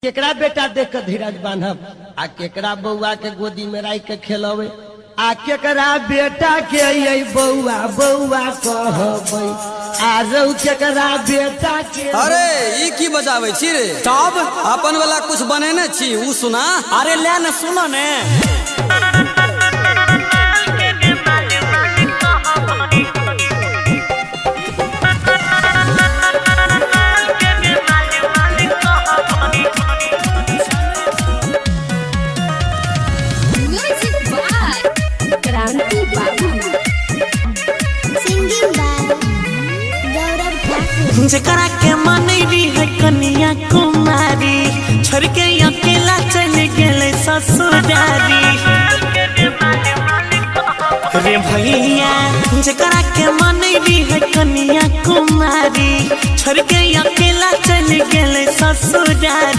केकरा बेटा देख के धीरज बांधब आ केकरा बउआ के गोदी में राख के खेलवे आ केकरा बेटा के ये बउआ बउआ कहबै आजौ केकरा बेटा के। अरे ई की बजावे छी रे? तब अपन वाला कुछ बनेने छी उ सुना। अरे ले न सुनो ने। जकरा के मनैली है कन्या कुमारी छोड़ के अकेला चल गेले ससुरारी रे भैया। जकरा के मनैली है कन्या कुमारी छोड़ के अकेला चल गेले ससुरारी।